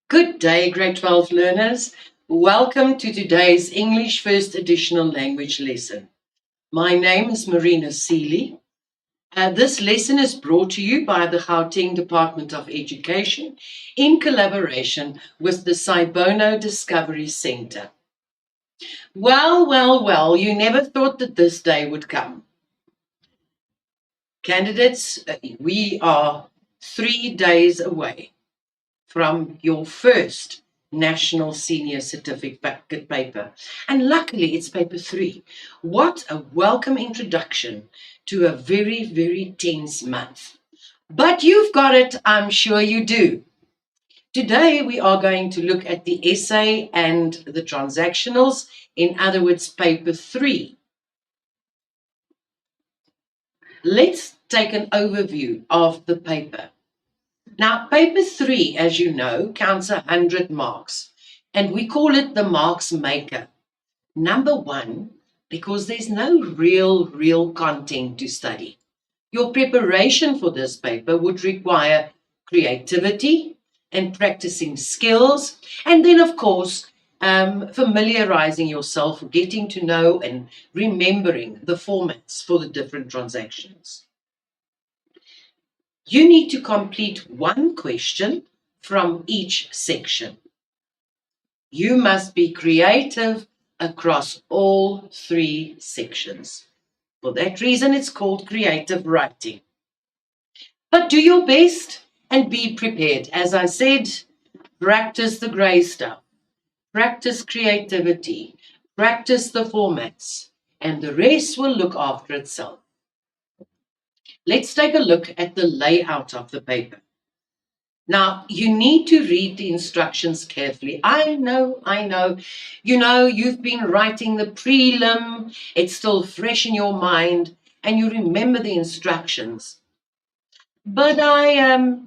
Good day, grade 12 learners. Welcome to today's English First Additional Language lesson. My name is Marina Seeley. This lesson is brought to you by the Gauteng Department of Education in collaboration with the Saibono Discovery Center. Well, you never thought that this day would come. Candidates, we are 3 days away from your first National Senior Certificate paper. And luckily, it's paper 3. What a welcome introduction to a very, very tense month. But you've got it, I'm sure you do. Today, we are going to look at the essay and the transactionals, in other words, paper 3. Let's take an overview of the paper. Now, paper 3, as you know, counts 100 marks, and we call it the marks maker. Number 1, because there's no real content to study. Your preparation for this paper would require creativity and practicing skills, and then, of course, familiarizing yourself, getting to know and remembering the formats for the different transactions. You need to complete one question from each section. You must be creative across all 3 sections. For that reason, it's called creative writing. But do your best and be prepared. As I said, practice the grey stuff, practice creativity, practice the formats, and the rest will look after itself. Let's take a look at the layout of the paper. Now, you need to read the instructions carefully. I know. You've been writing the prelim, it's still fresh in your mind, and you remember the instructions. But I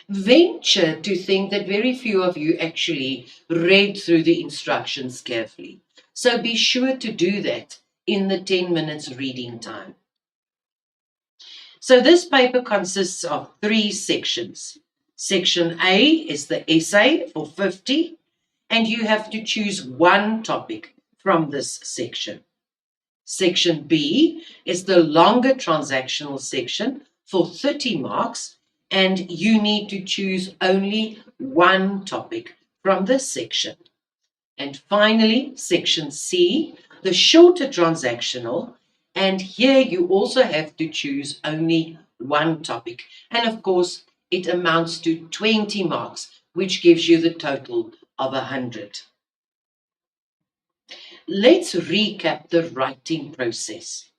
venture to think that very few of you actually read through the instructions carefully. So be sure to do that in the 10 minutes reading time. So this paper consists of 3 sections. Section A is the essay for 50, and you have to choose one topic from this section. Section B is the longer transactional section for 30 marks, and you need to choose only one topic from this section. And finally, section C, the shorter transactional, and here you also have to choose only one topic. And of course, it amounts to 20 marks, which gives you the total of 100. Let's recap the writing process.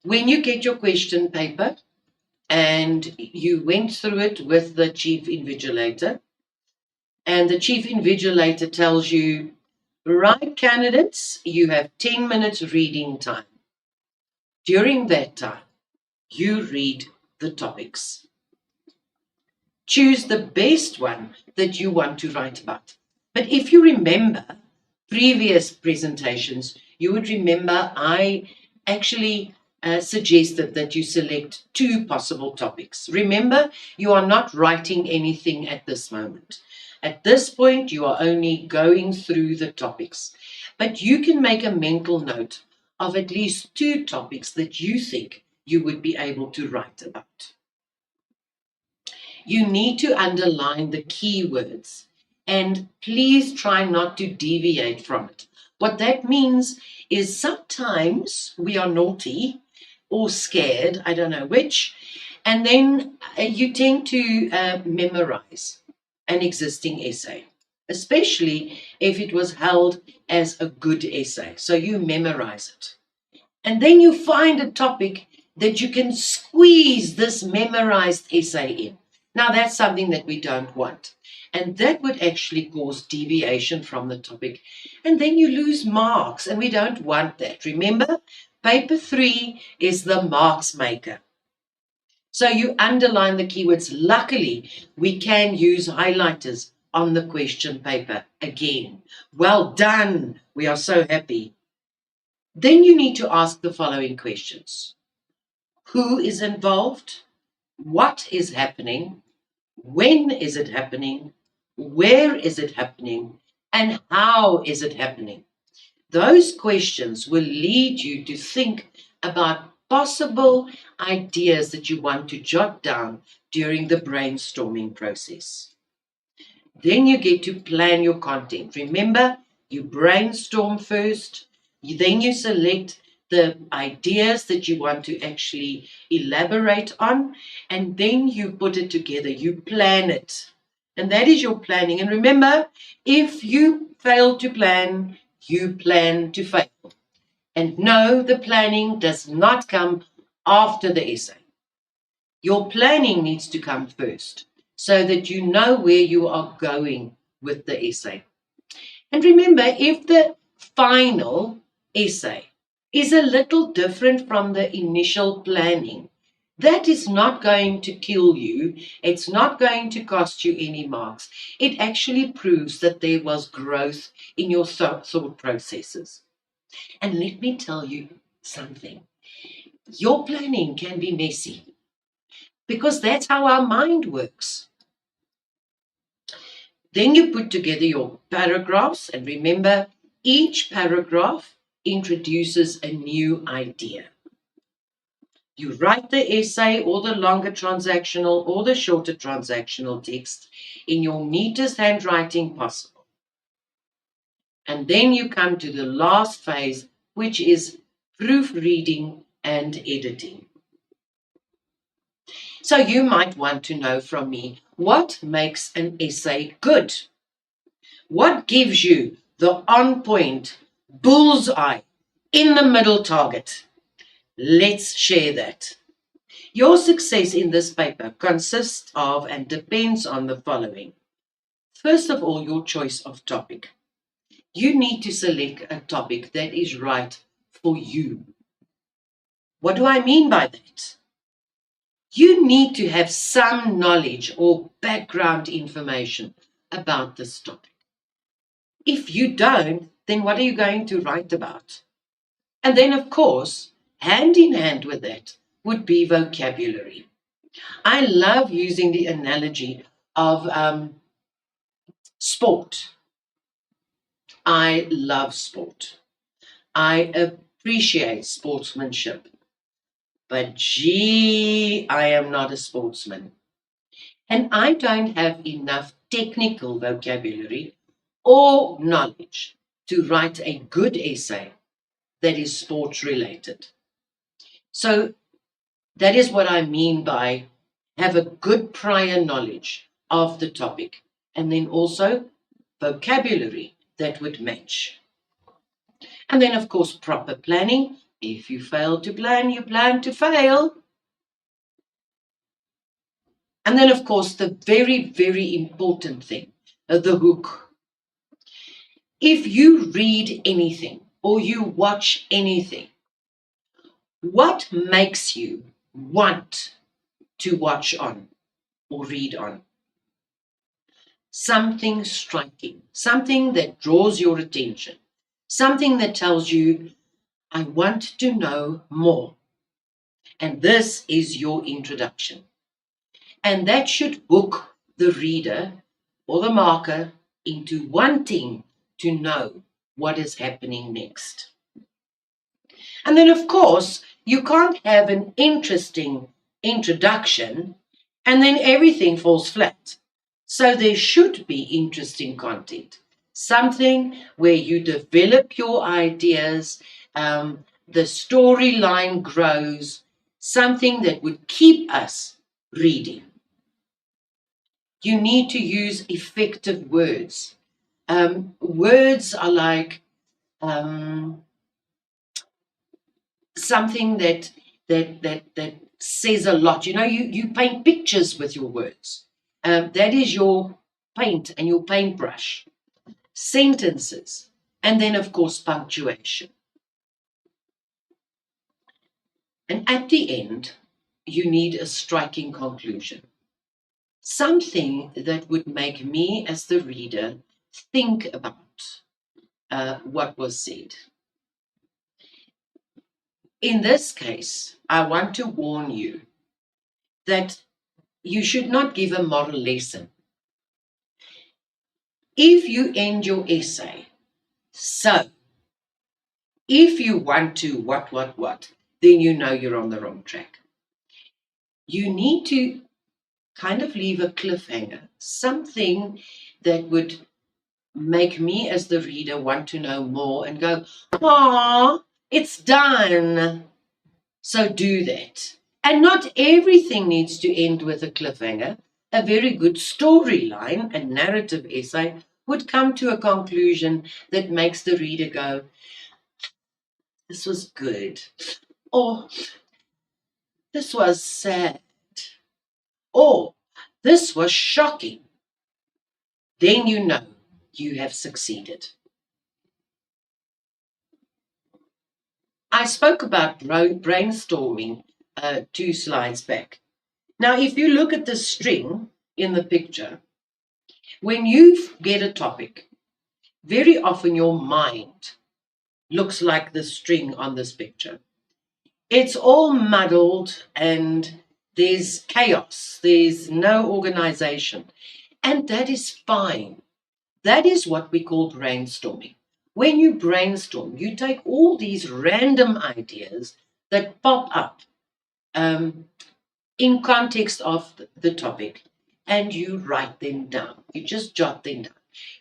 When you get your question paper and you went through it with the chief invigilator, and the chief invigilator tells you, right, candidates, you have 10 minutes reading time. During that time, you read the topics. Choose the best one that you want to write about. But if you remember previous presentations, you would remember I actually suggested that you select 2 possible topics. Remember, you are not writing anything at this moment. At this point, you are only going through the topics. But you can make a mental note of at least 2 topics that you think you would be able to write about. You need to underline the keywords, and please try not to deviate from it. What that means is sometimes we are naughty or scared, I don't know which, and then you tend to memorize an existing essay, especially if it was held as a good essay. So you memorize it. And then you find a topic that you can squeeze this memorized essay in. Now, that's something that we don't want. And that would actually cause deviation from the topic. And then you lose marks, and we don't want that. Remember, paper 3 is the marks maker. So you underline the keywords. Luckily, we can use highlighters on the question paper again. Well done. We are so happy. Then you need to ask the following questions. Who is involved? What is happening? When is it happening? Where is it happening? And how is it happening? Those questions will lead you to think about possible ideas that you want to jot down during the brainstorming process. Then you get to plan your content. Remember, you brainstorm first, then you select the ideas that you want to actually elaborate on, and then you put it together. You plan it. And that is your planning. And remember, if you fail to plan, you plan to fail. And no, the planning does not come after the essay. Your planning needs to come first so that you know where you are going with the essay. And remember, if the final essay is a little different from the initial planning, that is not going to kill you. It's not going to cost you any marks. It actually proves that there was growth in your thought processes. And let me tell you something. Your planning can be messy because that's how our mind works. Then you put together your paragraphs, and remember, each paragraph introduces a new idea. You write the essay or the longer transactional or the shorter transactional text in your neatest handwriting possible. And then you come to the last phase, which is proofreading and editing. So you might want to know from me, what makes an essay good? What gives you the on-point bullseye in the middle target? Let's share that. Your success in this paper consists of and depends on the following. First of all, your choice of topic. You need to select a topic that is right for you. What do I mean by that? You need to have some knowledge or background information about this topic. If you don't, then what are you going to write about? And then, of course, hand in hand with that would be vocabulary. I love using the analogy of sport. I love sport. I appreciate sportsmanship. But gee, I am not a sportsman. And I don't have enough technical vocabulary or knowledge to write a good essay that is sports related. So that is what I mean by have a good prior knowledge of the topic and then also vocabulary that would match. And then, of course, proper planning. If you fail to plan, you plan to fail. And then, of course, the very, very important thing, the hook. If you read anything or you watch anything, what makes you want to watch on or read on? Something striking, something that draws your attention, something that tells you, I want to know more. And this is your introduction. And that should hook the reader or the marker into wanting to know what is happening next. And then, of course, you can't have an interesting introduction and then everything falls flat. So there should be interesting content, something where you develop your ideas, the storyline grows, something that would keep us reading. You need to use effective words. Words are like something that says a lot. You know, you paint pictures with your words. That is your paint and your paintbrush. Sentences, and then of course punctuation. And at the end, you need a striking conclusion. Something that would make me as the reader think about what was said. In this case, I want to warn you that you should not give a moral lesson. If you end your essay, so if you want to what, then you know you're on the wrong track. You need to kind of leave a cliffhanger, something that would make me as the reader want to know more and go, "Ah, it's done." So do that. And not everything needs to end with a cliffhanger. A very good storyline, a narrative essay, would come to a conclusion that makes the reader go, "This was good," or "This was sad," or "This was shocking." Then you know you have succeeded. I spoke about brainstorming 2 slides back. Now, if you look at the string in the picture, when you get a topic, very often your mind looks like the string on this picture. It's all muddled and there's chaos, there's no organization, and that is fine. That is what we call brainstorming. When you brainstorm, you take all these random ideas that pop up um, in context of the topic and you write them down. You just jot them down.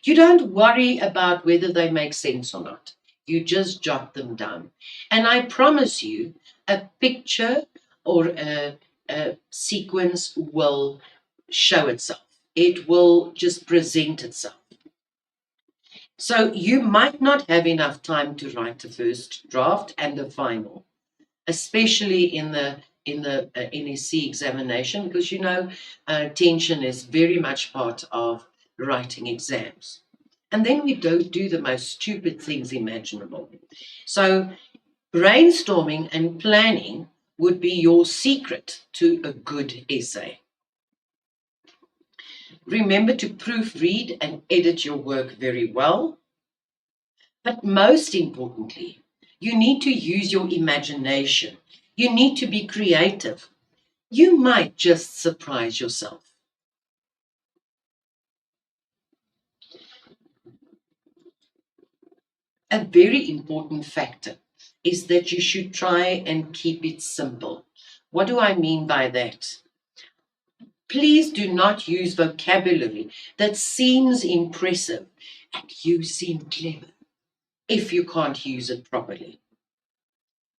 You don't worry about whether they make sense or not. You just jot them down. And I promise you, a picture or a sequence will show itself. It will just present itself. So you might not have enough time to write a first draft and a final, especially in the NSC examination, because tension is very much part of writing exams. And then we don't do the most stupid things imaginable. So brainstorming and planning would be your secret to a good essay. Remember to proofread and edit your work very well. But most importantly, you need to use your imagination. You need to be creative. You might just surprise yourself. A very important factor is that you should try and keep it simple. What do I mean by that? Please do not use vocabulary that seems impressive and you seem clever if you can't use it properly.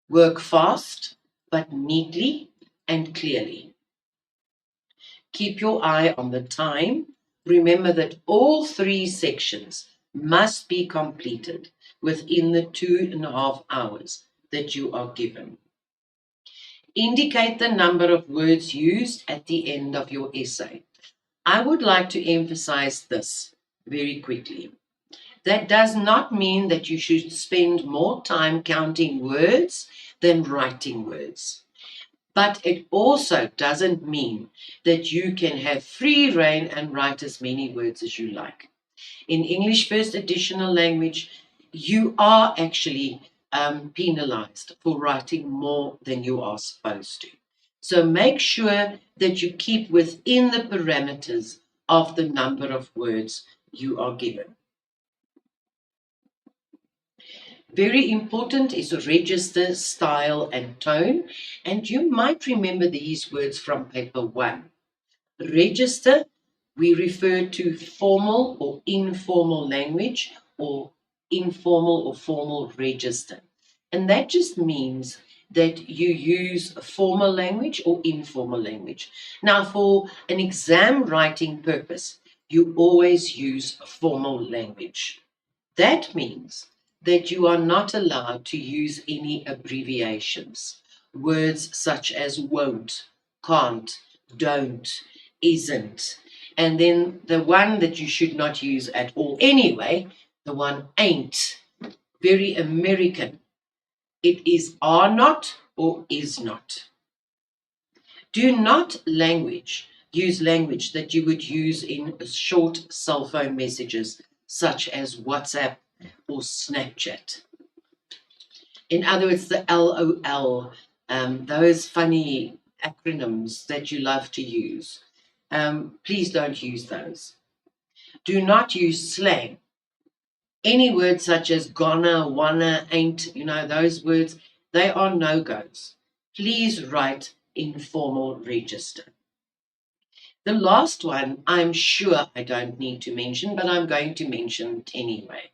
Work fast, but neatly and clearly. Keep your eye on the time. Remember that all 3 sections must be completed within the 2.5 hours that you are given. Indicate the number of words used at the end of your essay. I would like to emphasize this very quickly. That does not mean that you should spend more time counting words than writing words. But it also doesn't mean that you can have free rein and write as many words as you like. In English First Additional Language, you are actually penalized for writing more than you are supposed to. So make sure that you keep within the parameters of the number of words you are given. Very important is register, style, and tone. And you might remember these words from paper 1. Register, we refer to formal or informal language or informal or formal register. And that just means that you use formal language or informal language. Now, for an exam writing purpose, you always use formal language. That means that you are not allowed to use any abbreviations. Words such as won't, can't, don't, isn't. And then the one that you should not use at all anyway, the one ain't. Very American. It is are not or is not. Do not use language that you would use in short cell phone messages such as WhatsApp or Snapchat. In other words, the LOL, those funny acronyms that you love to use. Please don't use those. Do not use slang. Any words such as gonna, wanna, ain't, those words, they are no-goes. Please write in formal register. The last one, I'm sure I don't need to mention, but I'm going to mention it anyway.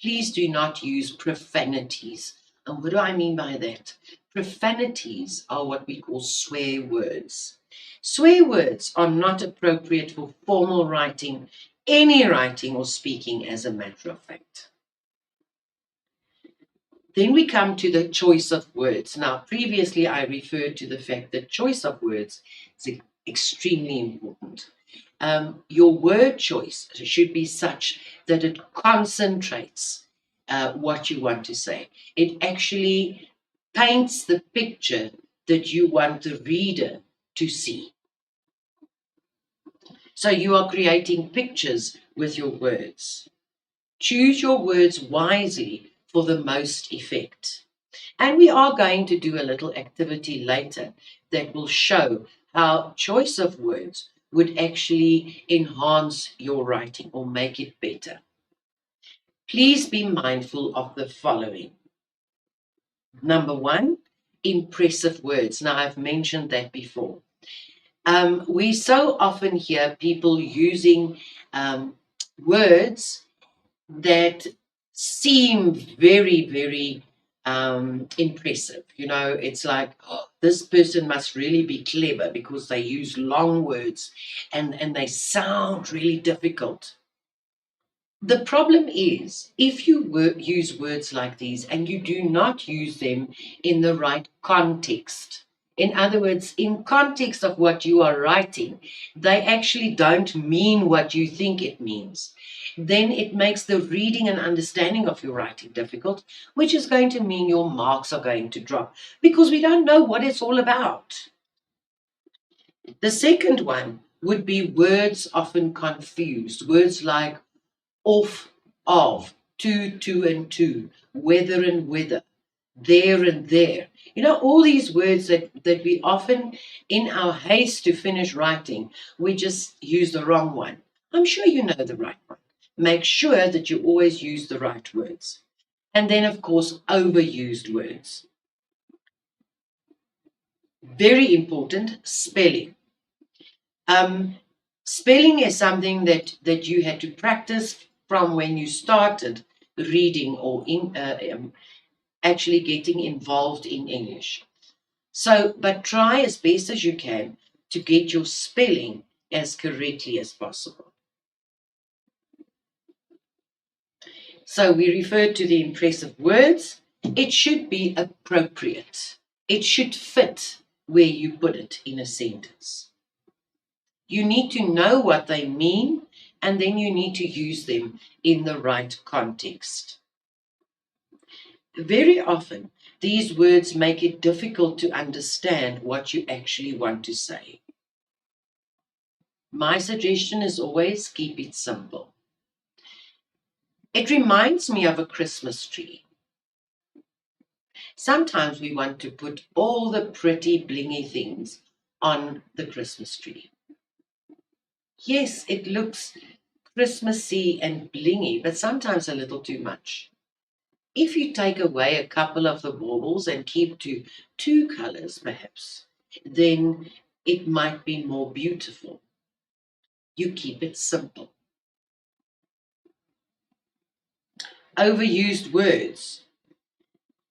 Please do not use profanities. And what do I mean by that? Profanities are what we call swear words. Swear words are not appropriate for formal writing, any writing or speaking, as a matter of fact. Then we come to the choice of words. Now, previously I referred to the fact that choice of words is extremely important. Your word choice should be such that it concentrates what you want to say. It actually paints the picture that you want the reader to see. So you are creating pictures with your words. Choose your words wisely for the most effect. And we are going to do a little activity later that will show how choice of words would actually enhance your writing or make it better. Please be mindful of the following. Number one, impressive words. Now, I've mentioned that before. We so often hear people using words that seem very, very impressive. It's like, oh, this person must really be clever because they use long words and they sound really difficult. The problem is, if you use words like these and you do not use them in the right context, in other words, in context of what you are writing, they actually don't mean what you think it means. Then it makes the reading and understanding of your writing difficult, which is going to mean your marks are going to drop because we don't know what it's all about. The second one would be words often confused. Words like off, of, to and to, whether and whither, there and there. All these words that we often, in our haste to finish writing, we just use the wrong one. I'm sure you know the right one. Make sure that you always use the right words. And then, of course, overused words. Very important, spelling. Spelling is something that you had to practice from when you started reading or actually getting involved in English. But try as best as you can to get your spelling as correctly as possible. So we referred to the impressive words. It should be appropriate. It should fit where you put it in a sentence. You need to know what they mean, and then you need to use them in the right context. Very often, these words make it difficult to understand what you actually want to say. My suggestion is always keep it simple. It reminds me of a Christmas tree. Sometimes we want to put all the pretty blingy things on the Christmas tree. Yes, it looks Christmassy and blingy, but sometimes a little too much. If you take away a couple of the baubles and keep to 2 colors perhaps, then it might be more beautiful. You keep it simple. Overused words.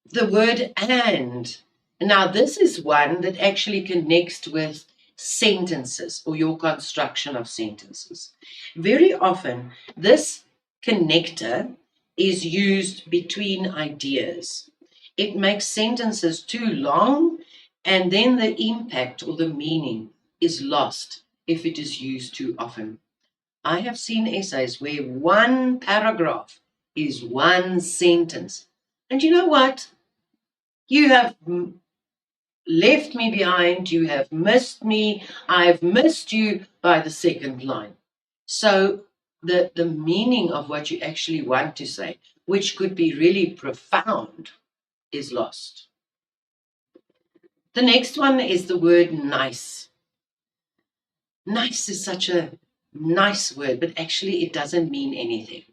The word and. Now, this is one that actually connects with sentences or your construction of sentences. Very often, this connector is used between ideas. It makes sentences too long, and then the impact or the meaning is lost if it is used too often. I have seen essays where one paragraph is one sentence. And you know what? You have left me behind, you have missed me, I've missed you by the second line. So the meaning of what you actually want to say, which could be really profound, is lost. The next one is the word nice. Nice is such a nice word, but actually it doesn't mean anything.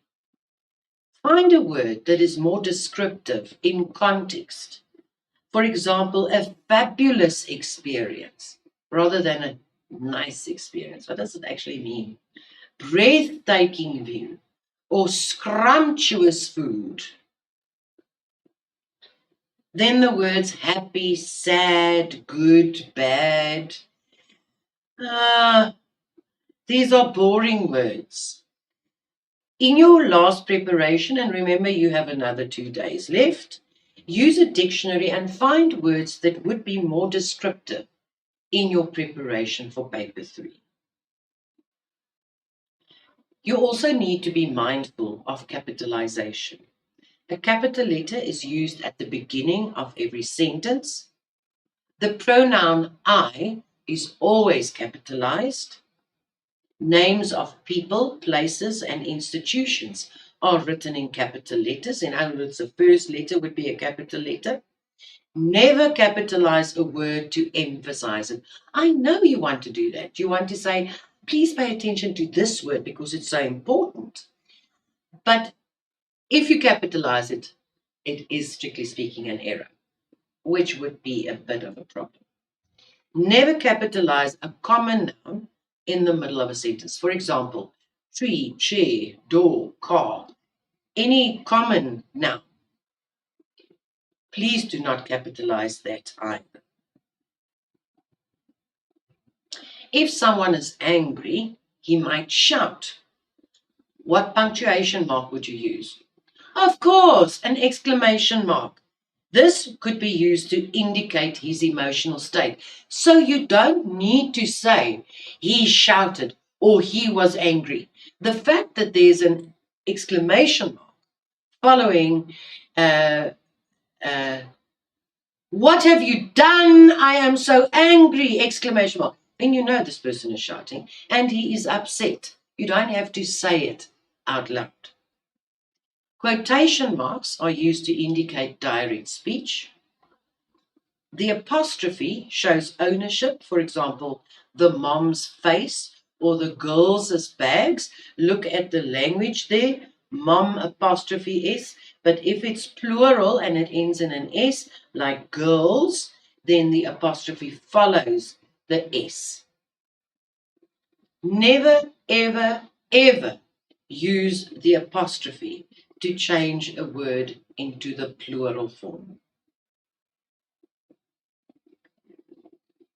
Find a word that is more descriptive in context. For example, a fabulous experience rather than a nice experience. What does it actually mean? Breathtaking view or scrumptious food. Then the words happy, sad, good, bad. Ah, these are boring words. In your last preparation, and remember you have another 2 days left, use a dictionary and find words that would be more descriptive in your preparation for paper 3. You also need to be mindful of capitalization. A capital letter is used at the beginning of every sentence. The pronoun I is always capitalized. Names of people, places, and institutions are written in capital letters. In other words, the first letter would be a capital letter. Never capitalize a word to emphasize it. I know you want to do that. You want to say, please pay attention to this word because it's so important. But if you capitalize it, it is strictly speaking an error, which would be a bit of a problem. Never capitalize a common noun in the middle of a sentence. For example, tree, chair, door, car, any common noun. Please do not capitalize that either. If someone is angry, he might shout. What punctuation mark would you use? Of course, an exclamation mark. This could be used to indicate his emotional state. So you don't need to say he shouted or he was angry. The fact that there's an exclamation mark following, uh, uh, what have you done? I am so angry! Exclamation mark. Then you know this person is shouting and he is upset. You don't have to say it out loud. Quotation marks are used to indicate direct speech. The apostrophe shows ownership, for example, the mom's face or the girls' bags. Look at the language there, mom apostrophe S. But if it's plural and it ends in an S, like girls, then the apostrophe follows the S. Never, ever, ever use the apostrophe to change a word into the plural form.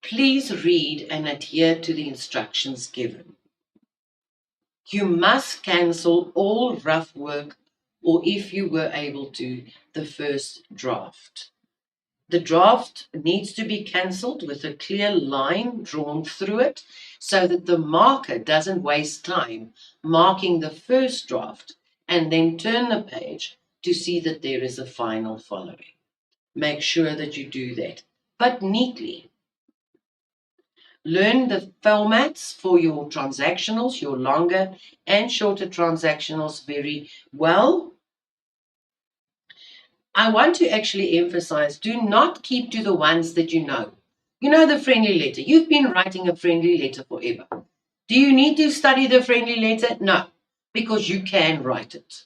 Please read and adhere to the instructions given. You must cancel all rough work, or if you were able to, the first draft. The draft needs to be cancelled with a clear line drawn through it so that the marker doesn't waste time marking the first draft and then turn the page to see that there is a final following. Make sure that you do that, but neatly. Learn the formats for your transactionals, your longer and shorter transactionals very well. I want to actually emphasize, do not keep to the ones that you know. You know the friendly letter. You've been writing a friendly letter forever. Do you need to study the friendly letter? No, because you can write it.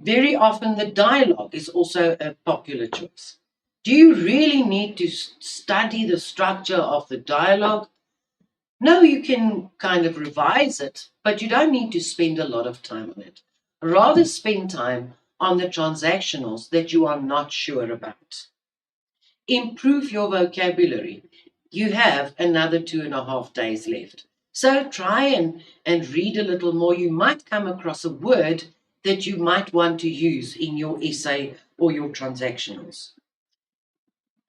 Very often the dialogue is also a popular choice. Do you really need to study the structure of the dialogue? No, you can kind of revise it, but you don't need to spend a lot of time on it. Rather spend time on the transactionals that you are not sure about. Improve your vocabulary. You have another 2.5 days left. So try and read a little more. You might come across a word that you might want to use in your essay or your transactionals.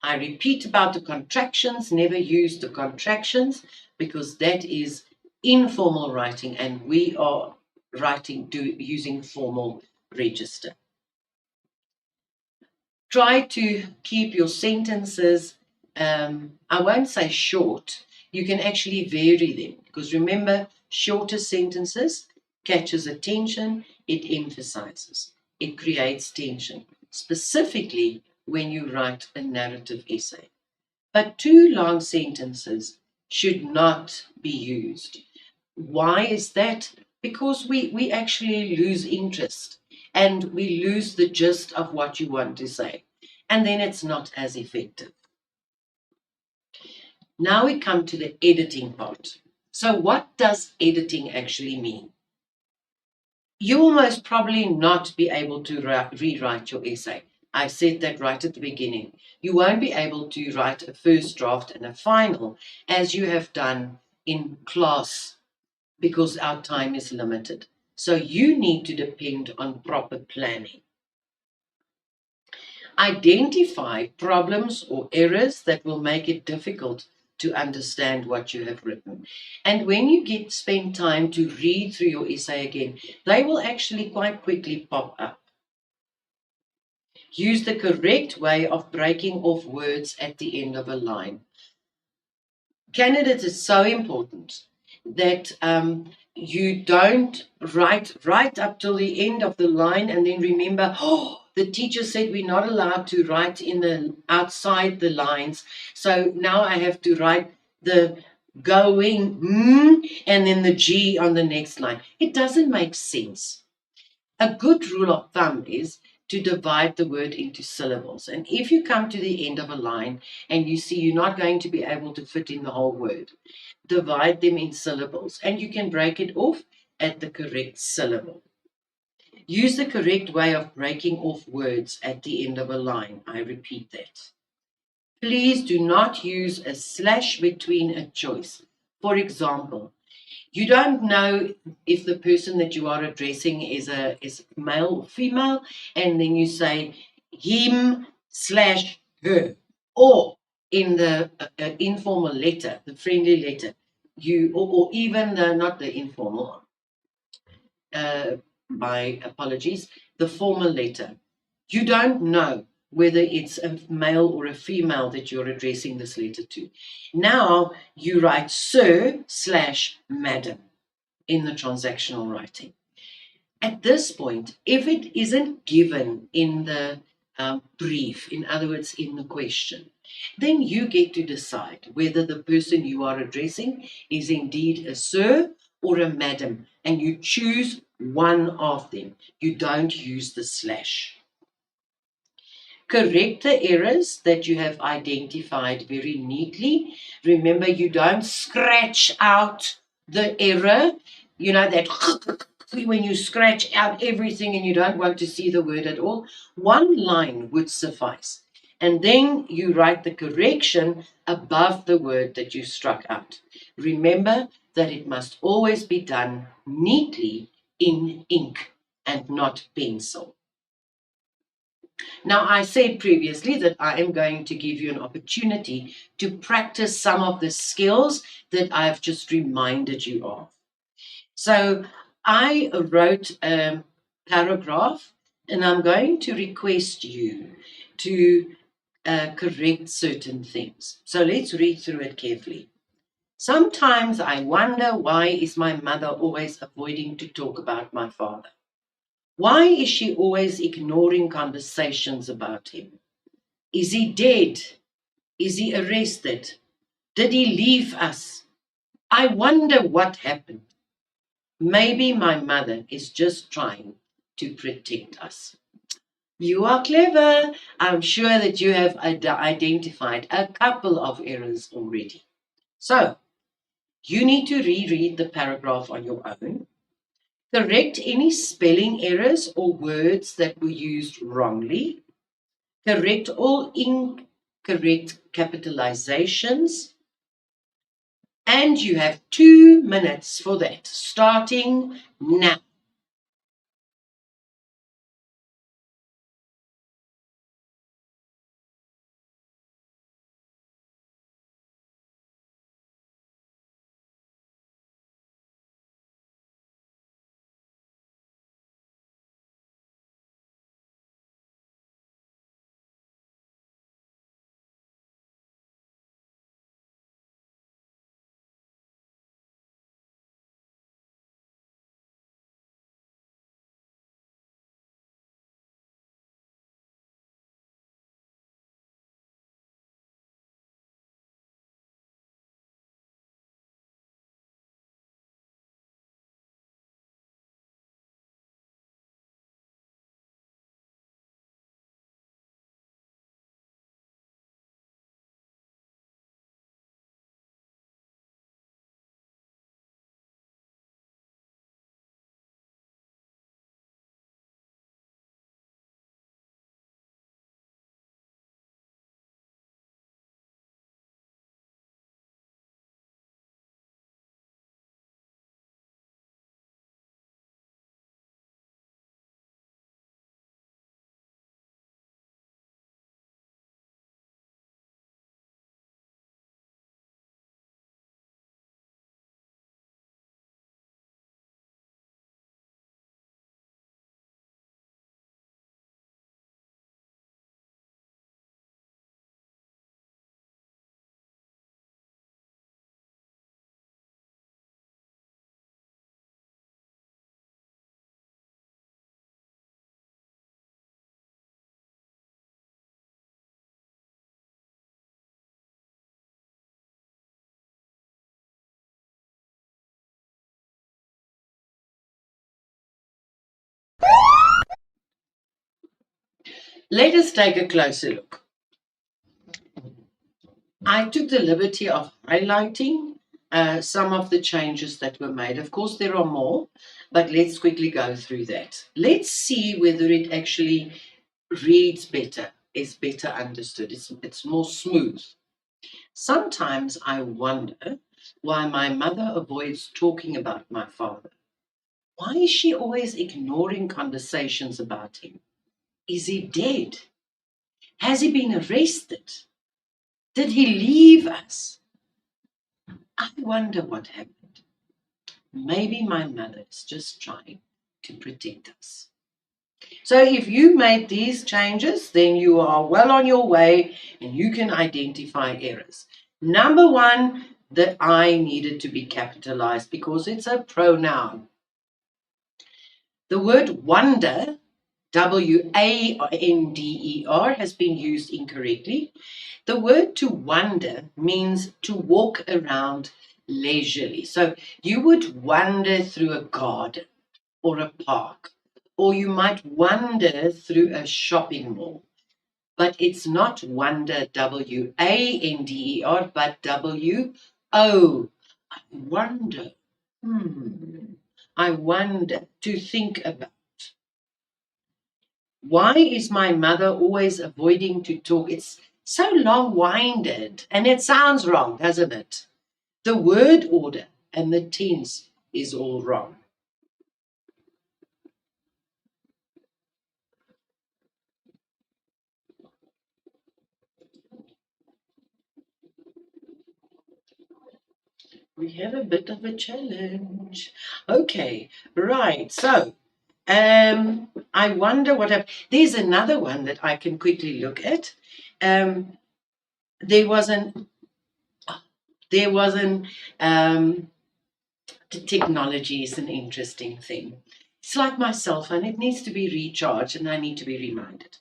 I repeat about the contractions, never use the contractions because that is informal writing and we are writing using formal register. Try to keep your sentences, I won't say short, you can actually vary them because remember, shorter sentences catches attention, it emphasizes, it creates tension, specifically when you write a narrative essay. But 2 long sentences should not be used. Why is that? Because we actually lose interest and we lose the gist of what you want to say. And then it's not as effective. Now we come to the editing part. So, what does editing actually mean? You will most probably not be able to rewrite your essay. I said that right at the beginning. You won't be able to write a first draft and a final as you have done in class because our time is limited. So you need to depend on proper planning. Identify problems or errors that will make it difficult to understand what you have written. And when you spend time to read through your essay again, they will actually quite quickly pop up. Use the correct way of breaking off words at the end of a line. Candidates, is so important that you don't write right up till the end of the line and then remember, oh, the teacher said we're not allowed to write in the outside the lines, so now I have to write the going and then the G on the next line. It doesn't make sense. A good rule of thumb is to divide the word into syllables. And if you come to the end of a line and you see you're not going to be able to fit in the whole word, divide them in syllables and you can break it off at the correct syllable. Use the correct way of breaking off words at the end of a line. I repeat that. Please do not use a slash between a choice. For example, you don't know if the person that you are addressing is male or female, and then you say him slash her. Or in the informal letter, the friendly letter, or even not the informal, my apologies, the formal letter. You don't know whether it's a male or a female that you're addressing this letter to. Now you write sir slash madam in the transactional writing. At this point, if it isn't given in the brief, in other words, in the question, then you get to decide whether the person you are addressing is indeed a sir or a madam, and you choose one of them. You don't use the slash. Correct the errors that you have identified very neatly. Remember, you don't scratch out the error, that when you scratch out everything and you don't want to see the word at all. One line would suffice. And then you write the correction above the word that you struck out. Remember that it must always be done neatly in ink and not pencil. Now, I said previously that I am going to give you an opportunity to practice some of the skills that I've just reminded you of. So I wrote a paragraph and I'm going to request you to correct certain things. So let's read through it carefully. Sometimes I wonder, why is my mother always avoiding to talk about my father? Why is she always ignoring conversations about him? Is he dead? Is he arrested? Did he leave us? I wonder what happened. Maybe my mother is just trying to protect us. You are clever. I'm sure that you have identified a couple of errors already. So, you need to reread the paragraph on your own. Correct any spelling errors or words that were used wrongly. Correct all incorrect capitalizations. And you have 2 minutes for that, starting now. Let us take a closer look. I took the liberty of highlighting some of the changes that were made. Of course, there are more, but let's quickly go through that. Let's see whether it actually reads better, is better understood, it's more smooth. Sometimes I wonder why my mother avoids talking about my father. Why is she always ignoring conversations about him? Is he dead? Has he been arrested? Did he leave us? I wonder what happened. Maybe my mother is just trying to protect us. So if you made these changes, then you are well on your way and you can identify errors. Number one, the I needed to be capitalized because it's a pronoun. The word wonder, W-A-N-D-E-R, has been used incorrectly. The word to wander means to walk around leisurely. So you would wander through a garden or a park, or you might wander through a shopping mall. But it's not wonder, W-A-N-D-E-R, but W-O. I wonder. I wonder, to think about. Why is my mother always avoiding to talk? It's so long-winded and it sounds wrong, doesn't it? The word order and the tense is all wrong. We have a bit of a challenge. Okay, right. So, I wonder there's another one that I can quickly look at. Um, there was an, the technology is an interesting thing. It's like my cell phone; it needs to be recharged, and I need to be reminded.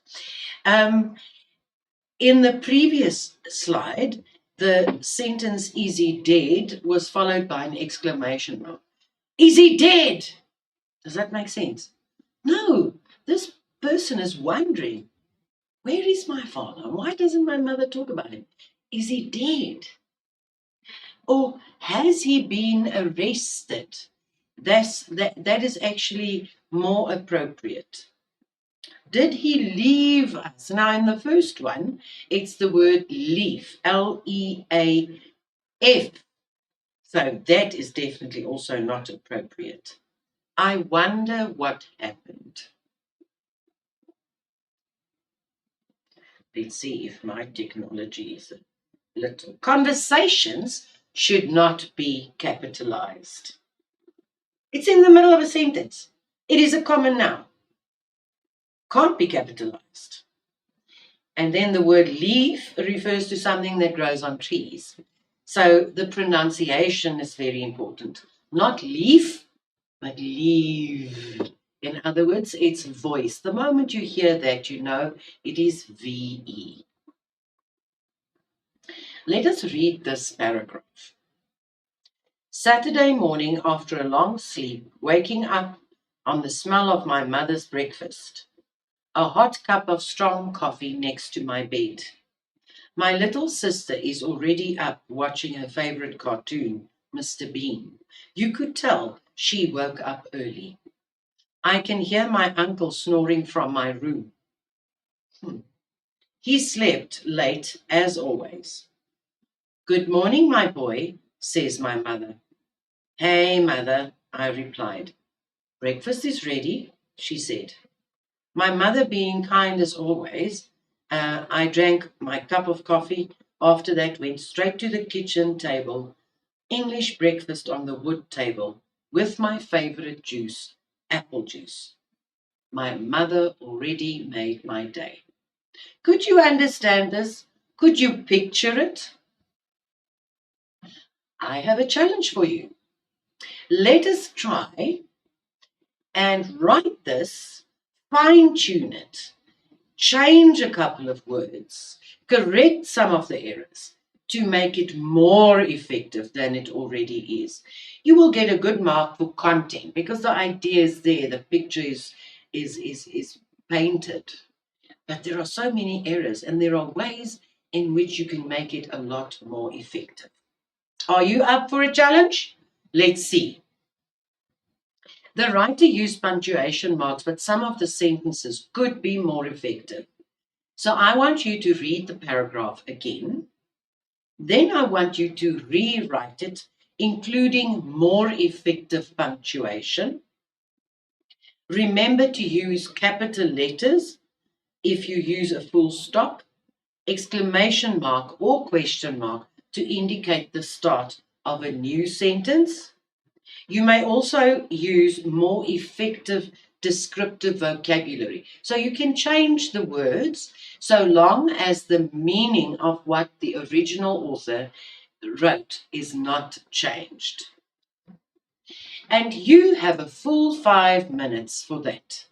Um, in the previous slide, the sentence "Is he dead?" was followed by an exclamation mark. Is he dead? Does that make sense? No, this person is wondering, where is my father? Why doesn't my mother talk about him? Is he dead? Or has he been arrested? That is actually more appropriate. Did he leave us? Now, in the first one, it's the word leave, L-E-A-F. So that is definitely also not appropriate. I wonder what happened. Let's see if my technology is a little. Conversations should not be capitalized. It's in the middle of a sentence. It is a common noun. Can't be capitalized. And then the word leaf refers to something that grows on trees. So the pronunciation is very important. Not leaf, but leave. In other words, it's voice. The moment you hear that, you know it is VE. Let us read this paragraph. Saturday morning, after a long sleep, waking up on the smell of my mother's breakfast, a hot cup of strong coffee next to my bed. My little sister is already up watching her favorite cartoon, Mr. Bean. You could tell she woke up early. I can hear my uncle snoring from my room. He slept late as always. Good morning, my boy, says my mother. Hey, mother, I replied. Breakfast is ready, she said. My mother being kind as always, I drank my cup of coffee. After that, went straight to the kitchen table. English breakfast on the wood table with my favorite juice, apple juice. My mother already made my day. Could you understand this? Could you picture it? I have a challenge for you. Let us try and write this, fine tune it, change a couple of words, correct some of the errors to make it more effective than it already is. You will get a good mark for content because the idea is there, the picture is painted. but there are so many errors, and there are ways in which you can make it a lot more effective. Are you up for a challenge? Let's see. The writer used punctuation marks, but some of the sentences could be more effective. So I want you to read the paragraph again. Then I want you to rewrite it, including more effective punctuation. Remember to use capital letters if you use a full stop, exclamation mark, or question mark to indicate the start of a new sentence. You may also use more effective descriptive vocabulary. So you can change the words so long as the meaning of what the original author wrote is not changed. And you have a full 5 minutes for that.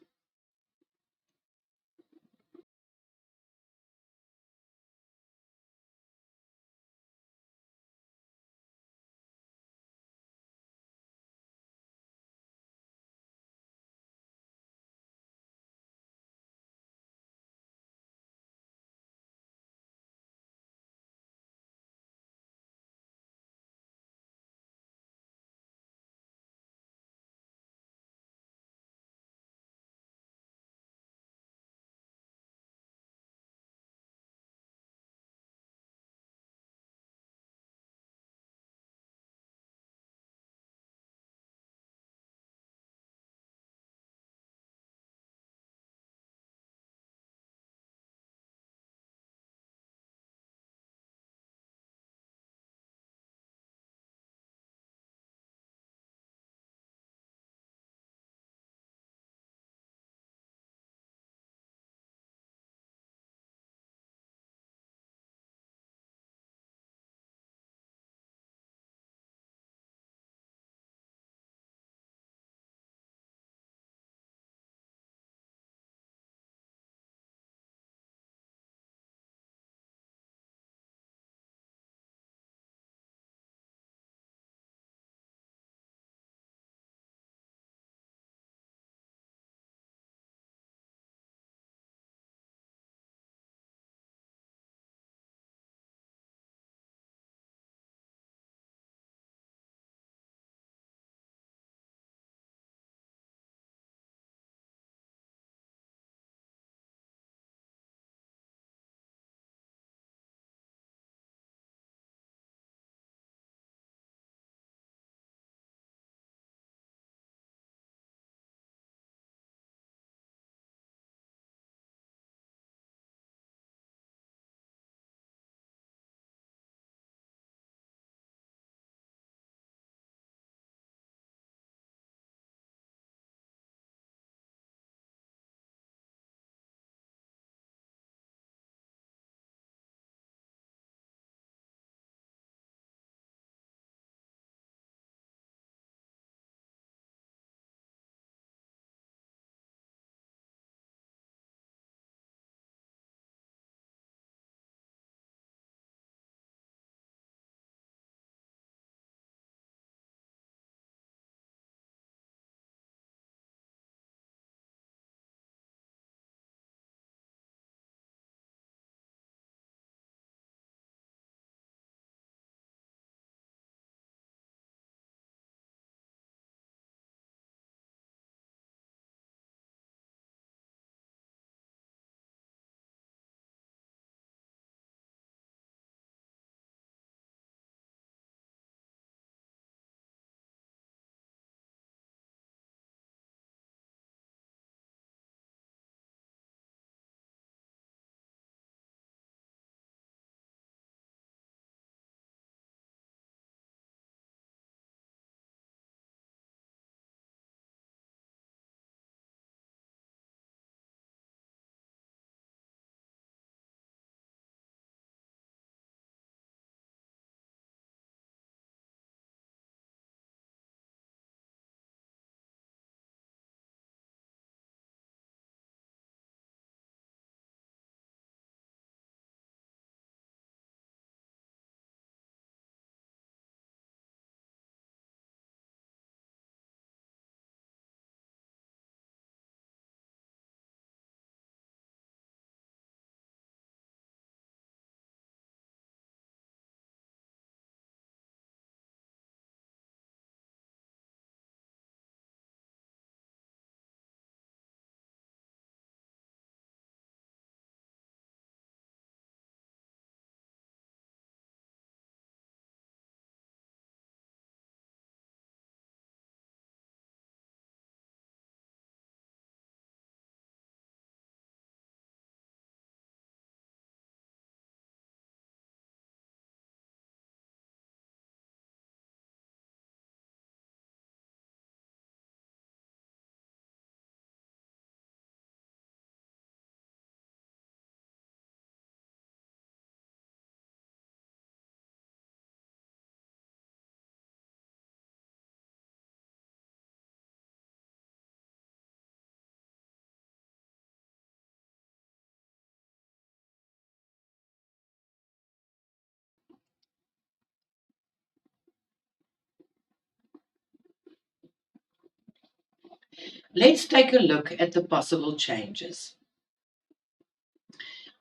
Let's take a look at the possible changes.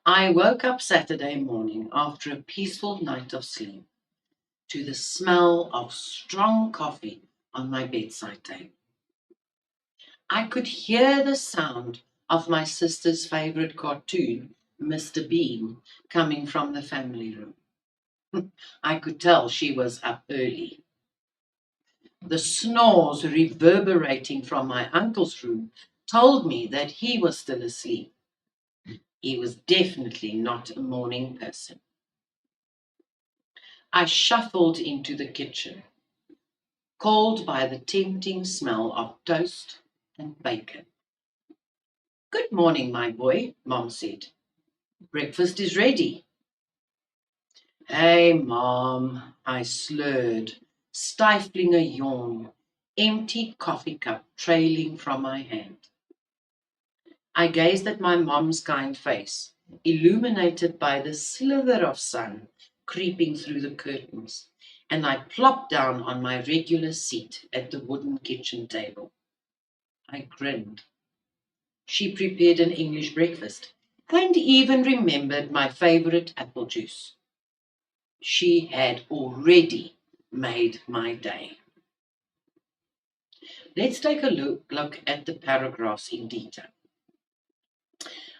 I woke up Saturday morning after a peaceful night of sleep to the smell of strong coffee on my bedside table. I could hear the sound of my sister's favorite cartoon, Mr. Bean, coming from the family room. I could tell she was up early. The snores reverberating from my uncle's room told me that he was still asleep. He was definitely not a morning person. I shuffled into the kitchen, called by the tempting smell of toast and bacon. Good morning, my boy, Mom said. Breakfast is ready. Hey, Mom, I slurred, stifling a yawn, empty coffee cup trailing from my hand. I gazed at my mom's kind face, illuminated by the slither of sun creeping through the curtains, and I plopped down on my regular seat at the wooden kitchen table. I grinned. She prepared an English breakfast and even remembered my favorite apple juice. She had already made my day. Let's take a look at the paragraphs in detail.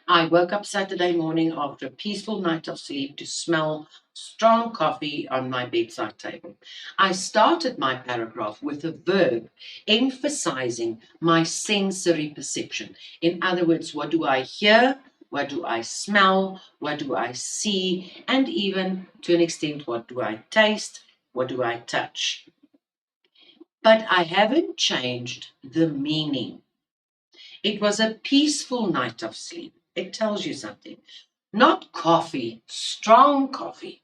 I woke up Saturday morning after a peaceful night of sleep to smell strong coffee on my bedside table. I started my paragraph with a verb emphasizing my sensory perception. In other words, what do I hear? What do I smell? What do I see? And even to an extent, what do I taste? What do I touch? But I haven't changed the meaning. It was a peaceful night of sleep. It tells you something. Not coffee, strong coffee.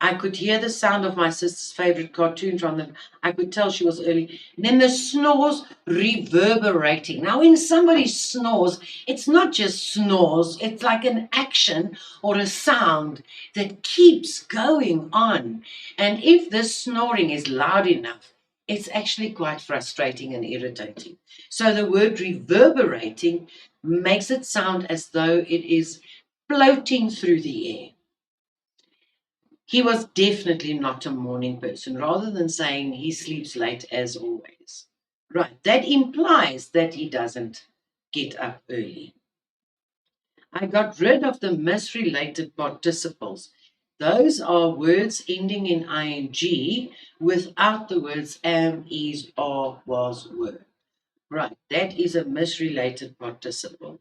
I could hear the sound of my sister's favorite cartoon from them. I could tell she was early. And then the snores reverberating. Now, when somebody snores, it's not just snores, it's like an action or a sound that keeps going on. And if this snoring is loud enough, it's actually quite frustrating and irritating. So the word reverberating makes it sound as though it is floating through the air. He was definitely not a morning person, rather than saying he sleeps late as always. Right, that implies that he doesn't get up early. I got rid of the misrelated participles. Those are words ending in ing without the words am, is, are, was, were. Right, that is a misrelated participle.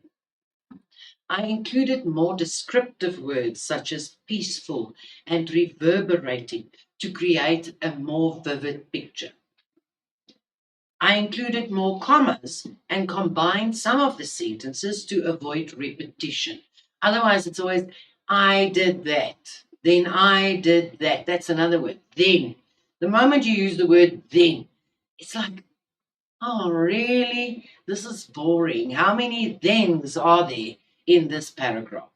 I included more descriptive words such as peaceful and reverberating to create a more vivid picture. I included more commas and combined some of the sentences to avoid repetition. Otherwise, it's always, I did that, then I did that. That's another word, then. The moment you use the word then, it's like, oh, really? This is boring. How many thens are there in this paragraph?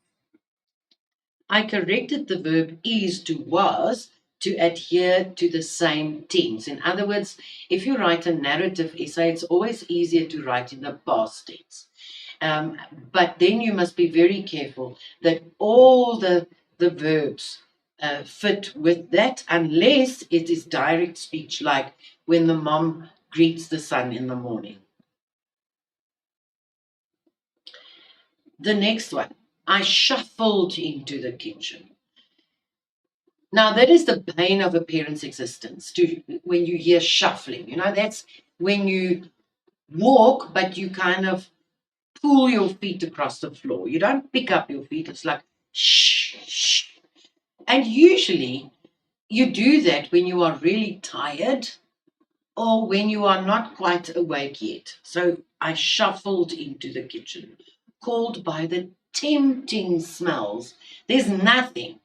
I corrected the verb is to was to adhere to the same tense. In other words, if you write a narrative essay, it's always easier to write in the past tense. But then you must be very careful that all the verbs fit with that, unless it is direct speech, like when the mom greets the son in the morning. The next one, I shuffled into the kitchen. Now, that is the bane of a parent's existence. When you hear shuffling, that's when you walk, but you kind of pull your feet across the floor. You don't pick up your feet. It's like shh, shh. And usually you do that when you are really tired or when you are not quite awake yet. So I shuffled into the kitchen, called by the tempting smells. There's nothing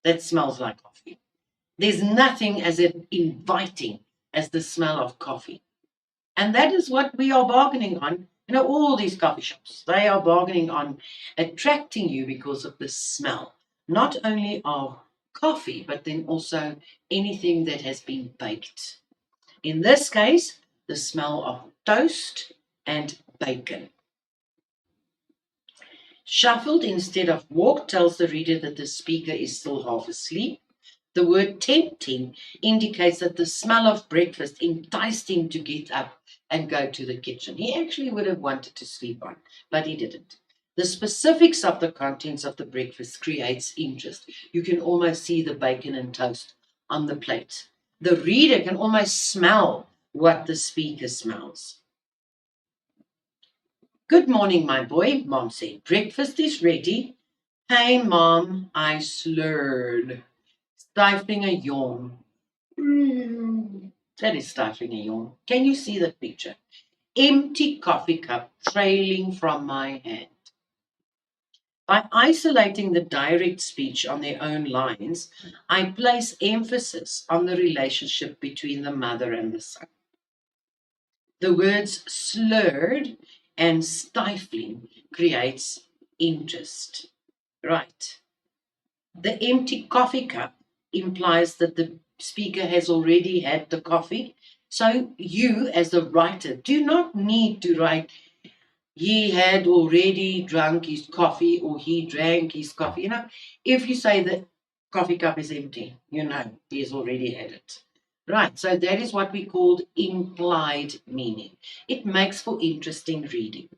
that smells like coffee. There's nothing as inviting as the smell of coffee. And that is what we are bargaining on. All these coffee shops, they are bargaining on attracting you because of the smell, not only of coffee, but then also anything that has been baked. In this case, the smell of toast and bacon. Shuffled instead of walked tells the reader that the speaker is still half asleep. The word tempting indicates that the smell of breakfast enticed him to get up and go to the kitchen. He actually would have wanted to sleep on, but he didn't. The specifics of the contents of the breakfast creates interest. You can almost see the bacon and toast on the plate. The reader can almost smell what the speaker smells. Good morning, my boy, Mom said. Breakfast is ready. Hey, Mom, I slurred, stifling a yawn. That is stifling a yawn. Can you see the picture? Empty coffee cup trailing from my hand. By isolating the direct speech on their own lines, I place emphasis on the relationship between the mother and the son. The words slurred and stifling creates interest. Right. The empty coffee cup implies that the speaker has already had the coffee. So you, as the writer, do not need to write, he had already drunk his coffee or he drank his coffee. If you say the coffee cup is empty, he has already had it. Right, so that is what we called implied meaning. It makes for interesting reading.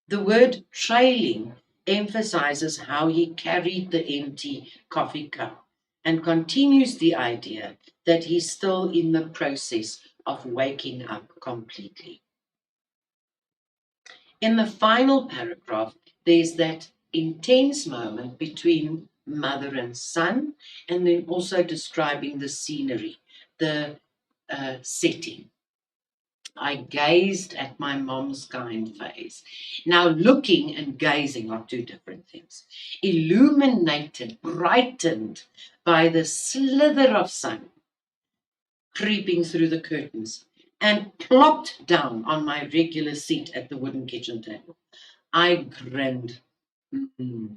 The word trailing emphasizes how he carried the empty coffee cup and continues the idea that he's still in the process of waking up completely. In the final paragraph, there's that intense moment between mother and son, and then also describing the scenery, the setting. I gazed at my mom's kind face. Now, looking and gazing are two different things. Illuminated, brightened by the slither of sun creeping through the curtains, and plopped down on my regular seat at the wooden kitchen table. I grinned. Mm-mm.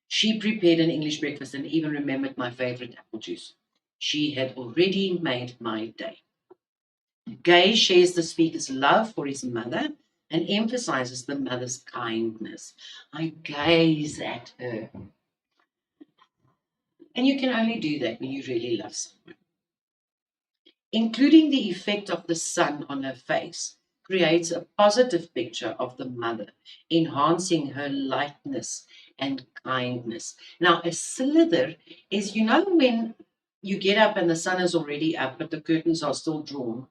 She prepared an English breakfast and even remembered my favorite apple juice. She had already made my day. Gay shares the speaker's love for his mother and emphasizes the mother's kindness. I gaze at her. And you can only do that when you really love someone. Including the effect of the sun on her face creates a positive picture of the mother, enhancing her lightness and kindness. Now, a slither is, when you get up and the sun is already up, but the curtains are still drawn,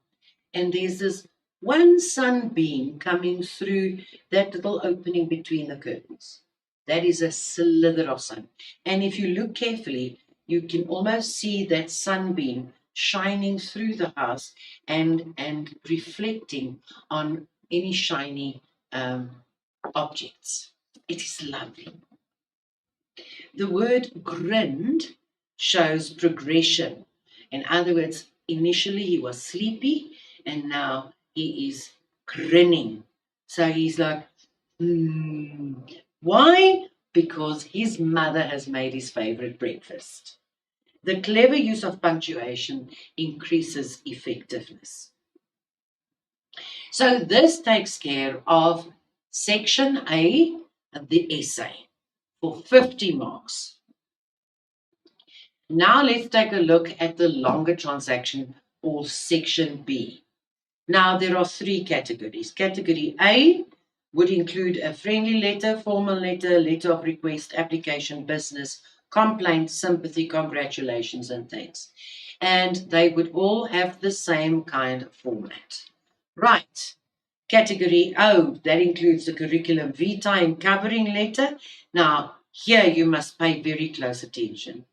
and there's this one sunbeam coming through that little opening between the curtains. That is a slither of sun. And if you look carefully, you can almost see that sunbeam shining through the house and reflecting on any shiny objects. It is lovely. The word grinned shows progression. In other words, initially he was sleepy and now he is grinning. So he's like, Why? Because his mother has made his favorite breakfast. The clever use of punctuation increases effectiveness. So this takes care of section A of the essay for 50 marks. Now let's take a look at the longer transaction or section B. Now there are three categories. Category A would include a friendly letter, formal letter, letter of request, application, business, complaint, sympathy, congratulations, and thanks. And they would all have the same kind of format. Right. Category O, that includes the curriculum vitae and covering letter. Now, here you must pay very close attention.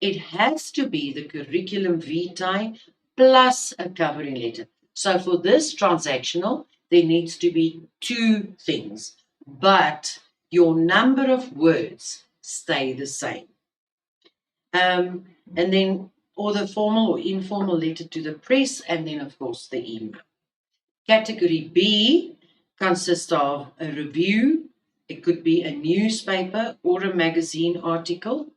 It has to be the curriculum vitae plus a covering letter. So for this transactional, there needs to be two things, but your number of words stay the same. And then, or the formal or informal letter to the press, and then, of course, the email. Category B consists of a review. It could be a newspaper or a magazine article,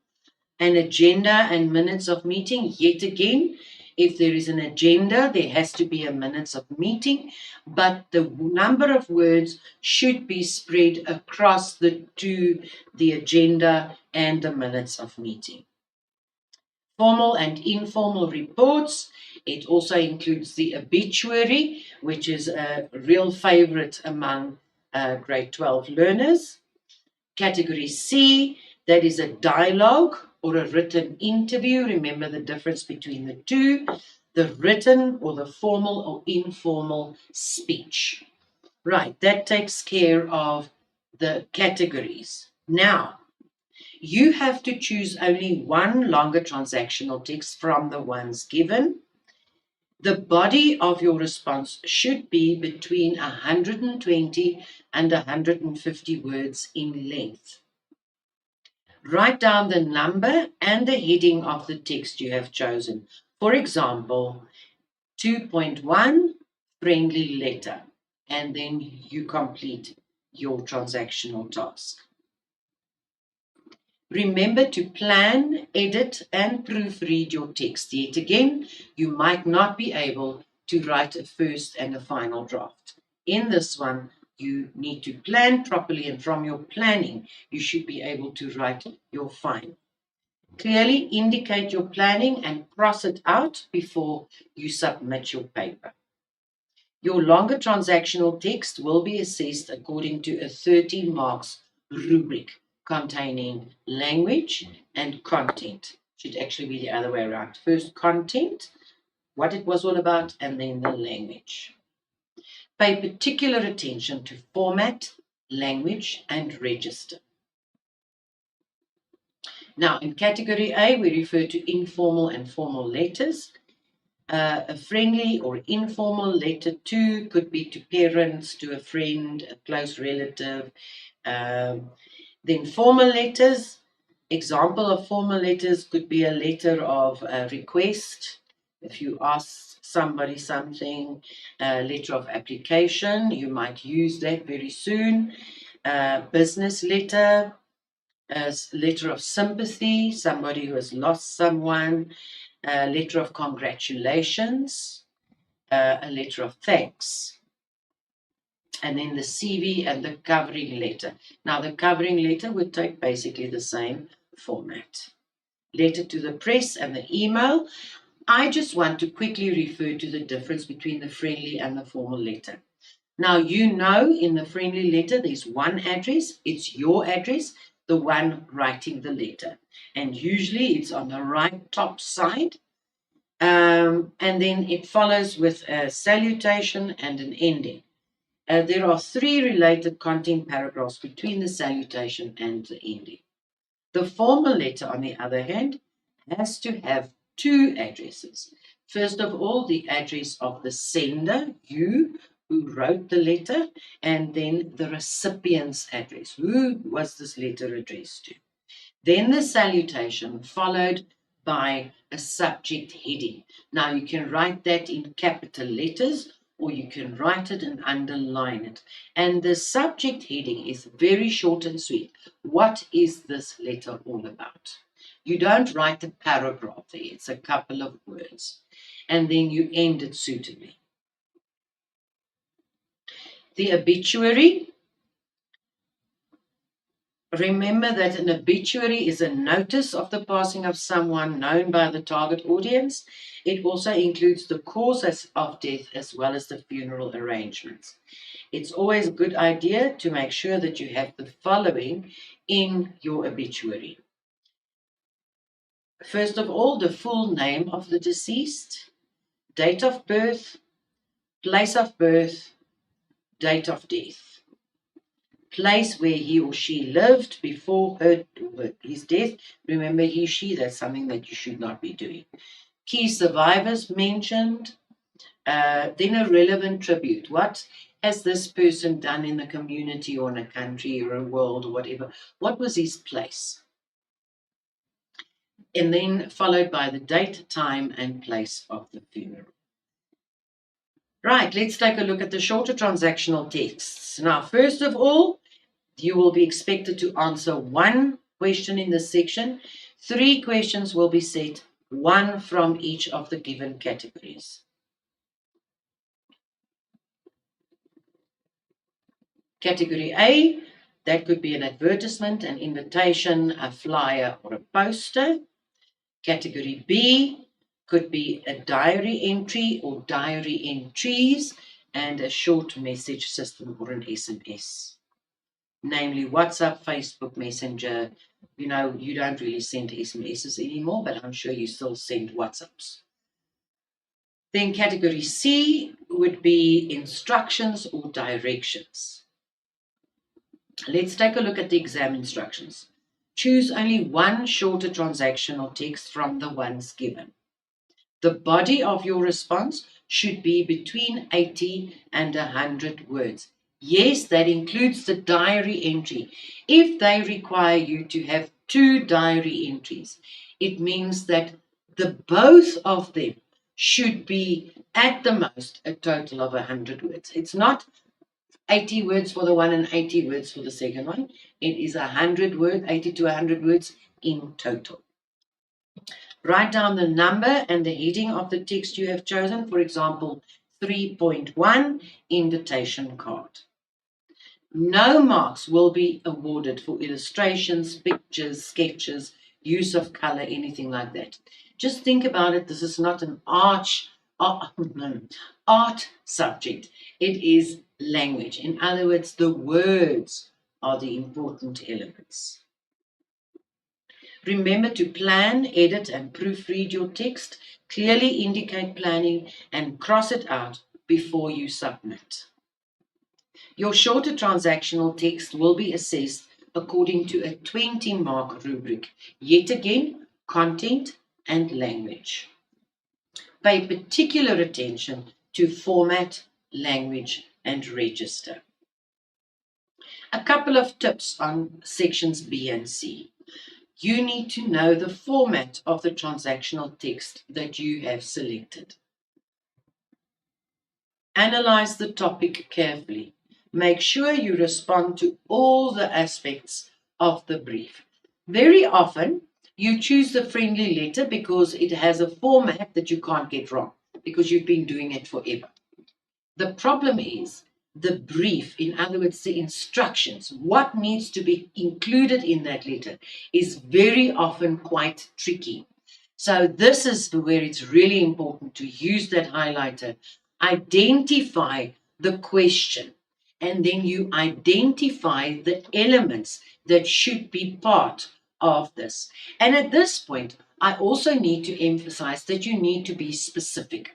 an agenda and minutes of meeting. Yet again, If there is an agenda, there has to be a minutes of meeting, but the number of words should be spread across the agenda and the minutes of meeting. Formal and informal reports. It also includes the obituary, which is a real favorite among grade 12 learners. Category C, that is a dialogue or a written interview. Remember the difference between the two, the written or the formal or informal speech. Right, that takes care of the categories. Now, you have to choose only one longer transactional text from the ones given. The body of your response should be between 120 and 150 words in length. Write down the number and the heading of the text you have chosen. For example, 2.1, friendly letter, and then you complete your transactional task. Remember to plan, edit, and proofread your text. Yet again, you might not be able to write a first and a final draft. In this one, you need to plan properly, and from your planning, you should be able to write your final. Clearly indicate your planning and cross it out before you submit your paper. Your longer transactional text will be assessed according to a 30 marks rubric containing language and content. Should actually be the other way around. First content, what it was all about, and then the language. Pay particular attention to format, language, and register. Now, in category A, we refer to informal and formal letters. A friendly or informal letter to could be to parents, to a friend, a close relative. Then formal letters. Example of formal letters could be a letter of request. If you ask somebody something, a letter of application, you might use that very soon. Business letter, a letter of sympathy, somebody who has lost someone, a letter of congratulations, a letter of thanks, and then the CV and the covering letter. Now, the covering letter would take basically the same format. Letter to the press and the email. I just want to quickly refer to the difference between the friendly and the formal letter. Now, you know in the friendly letter, there's one address. It's your address, the one writing the letter. And usually it's on the right top side. And then it follows with a salutation and an ending. There are 3 related content paragraphs between the salutation and the ending. The formal letter, on the other hand, has to have 2 addresses. First of all, the address of the sender, you who wrote the letter, and then the recipient's address. Who was this letter addressed to? Then the salutation, followed by a subject heading. Now you can write that in capital letters, or you can write it and underline it. And the subject heading is very short and sweet. What is this letter all about? You don't write a paragraph there, it's a couple of words. And then you end it suitably. The obituary. Remember that an obituary is a notice of the passing of someone known by the target audience. It also includes the cause of death as well as the funeral arrangements. It's always a good idea to make sure that you have the following in your obituary. First of all, the full name of the deceased, date of birth, place of birth, date of death, place where he or she lived before his death. Remember, he, she, that's something that you should not be doing. Key survivors mentioned, then a relevant tribute. What has this person done in the community or in a country or a world or whatever? What was his place? And then followed by the date, time, and place of the funeral. Right, let's take a look at the shorter transactional texts. Now, first of all, you will be expected to answer 1 question in this section. 3 questions will be set one from each of the given categories. Category A, that could be an advertisement, an invitation, a flyer, or a poster. Category B could be a diary entry or diary entries and a short message system or an SMS. Namely WhatsApp, Facebook Messenger. You know, you don't really send SMSs anymore, but I'm sure you still send WhatsApps. Then category C would be instructions or directions. Let's take a look at the exam instructions. Choose only one shorter transactional text from the ones given. The body of your response should be between 80 and 100 words. Yes, that includes the diary entry. If they require you to have 2 diary entries, it means that the both of them should be at the most a total of 100 words. It's not 80 words for the one and 80 words for the second one. It is 100 words, 80 to 100 words in total. Write down the number and the heading of the text you have chosen. For example, 3.1 invitation card. No marks will be awarded for illustrations, pictures, sketches, use of color, anything like that. Just think about it. This is not an art subject. It is language. In other words, the words are the important elements. Remember to plan, edit, and proofread your text. Clearly indicate planning and cross it out before you submit. Your shorter transactional text will be assessed according to a 20-mark rubric. Yet again, content and language. Pay particular attention to format, language, and register. A couple of tips on sections B and C. You need to know the format of the transactional text that you have selected. Analyze the topic carefully. Make sure you respond to all the aspects of the brief. Very often, you choose the friendly letter because it has a format that you can't get wrong, because you've been doing it forever. The problem is the brief, in other words, the instructions, what needs to be included in that letter is very often quite tricky. So this is where it's really important to use that highlighter. Identify the question, and then you identify the elements that should be part of this. And at this point, I also need to emphasize that you need to be specific.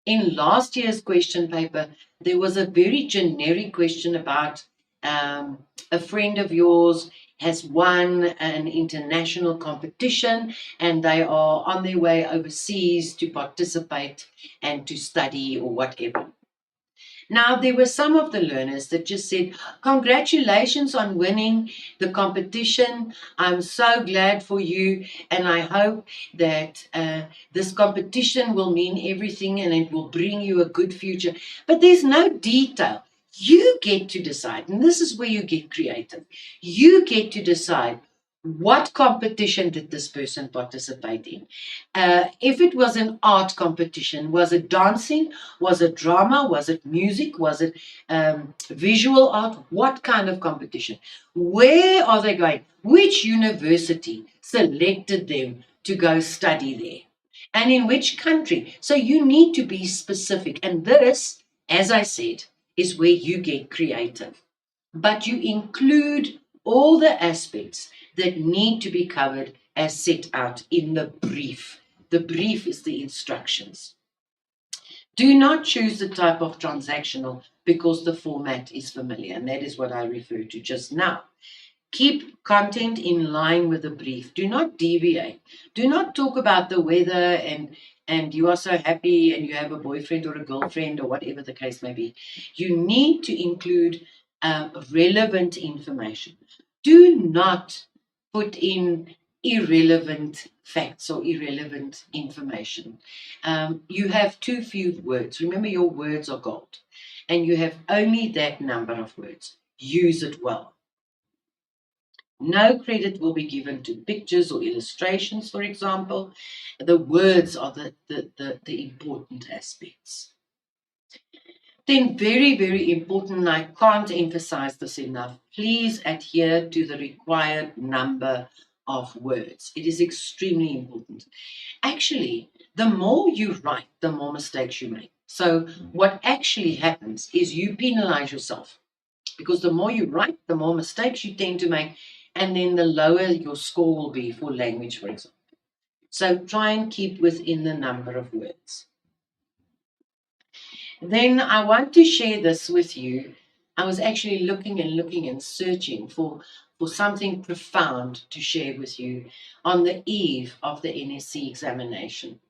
In last year's question paper, there was a very generic question about a friend of yours has won an international competition and they are on their way overseas to participate and to study or whatever. Now, there were some of the learners that just said, congratulations on winning the competition. I'm so glad for you. And I hope that this competition will mean everything and it will bring you a good future. But there's no detail. You get to decide. And this is where you get creative. You get to decide, what competition did this person participate in? If it was an art competition, was it dancing? Was it drama? Was it music? Was it visual art? What kind of competition? Where are they going? Which university selected them to go study there? And in which country? So you need to be specific. And this, as I said, is where you get creative. But you include all the aspects that need to be covered as set out in the brief. The brief is the instructions. Do not choose the type of transactional because the format is familiar, and that is what I referred to just now. Keep content in line with the brief. Do not deviate. Do not talk about the weather and you are so happy and you have a boyfriend or a girlfriend or whatever the case may be. You need to include relevant information. Do not put in irrelevant facts or irrelevant information. You have too few words. Remember, your words are gold, and you have only that number of words. Use it well. No credit will be given to pictures or illustrations, for example. The words are the important aspects. Then very, very important, and I can't emphasize this enough, please adhere to the required number of words. It is extremely important. Actually, the more you write, the more mistakes you make. So what actually happens is you penalize yourself, because the more you write, the more mistakes you tend to make, and then the lower your score will be for language, for example. So try and keep within the number of words. Then I want to share this with you. I was actually looking and searching for something profound to share with you on the eve of the NSC examination.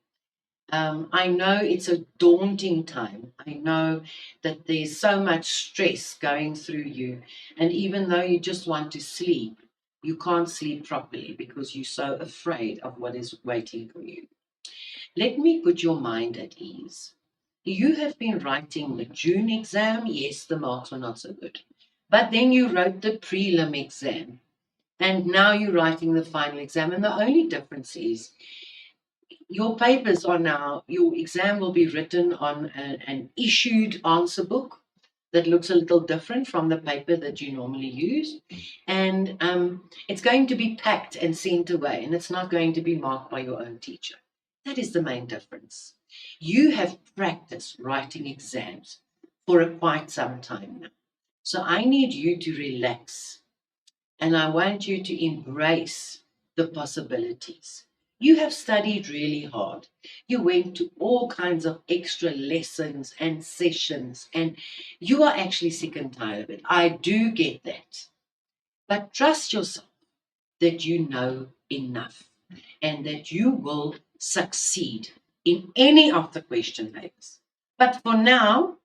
I know it's a daunting time. I know that there's so much stress going through you. And even though you just want to sleep, you can't sleep properly because you're so afraid of what is waiting for you. Let me put your mind at ease. You have been writing the June exam. Yes, the marks were not so good. But then you wrote the prelim exam. And now you're writing the final exam. And the only difference is your papers are now, your exam will be written on an issued answer book that looks a little different from the paper that you normally use. And it's going to be packed and sent away, and it's not going to be marked by your own teacher. That is the main difference. You have practiced writing exams for quite some time now. So I need you to relax, and I want you to embrace the possibilities. You have studied really hard. You went to all kinds of extra lessons and sessions, and you are actually sick and tired of it. I do get that. But trust yourself that you know enough and that you will succeed in any of the question papers. But for now,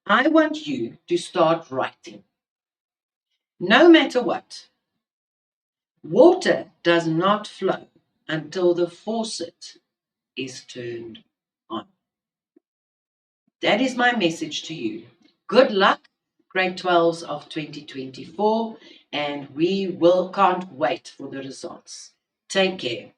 I want you to start writing. No matter what, water does not flow until the faucet is turned on. That is my message to you. Good luck, grade 12s of 2024, and we can't wait for the results. Take care.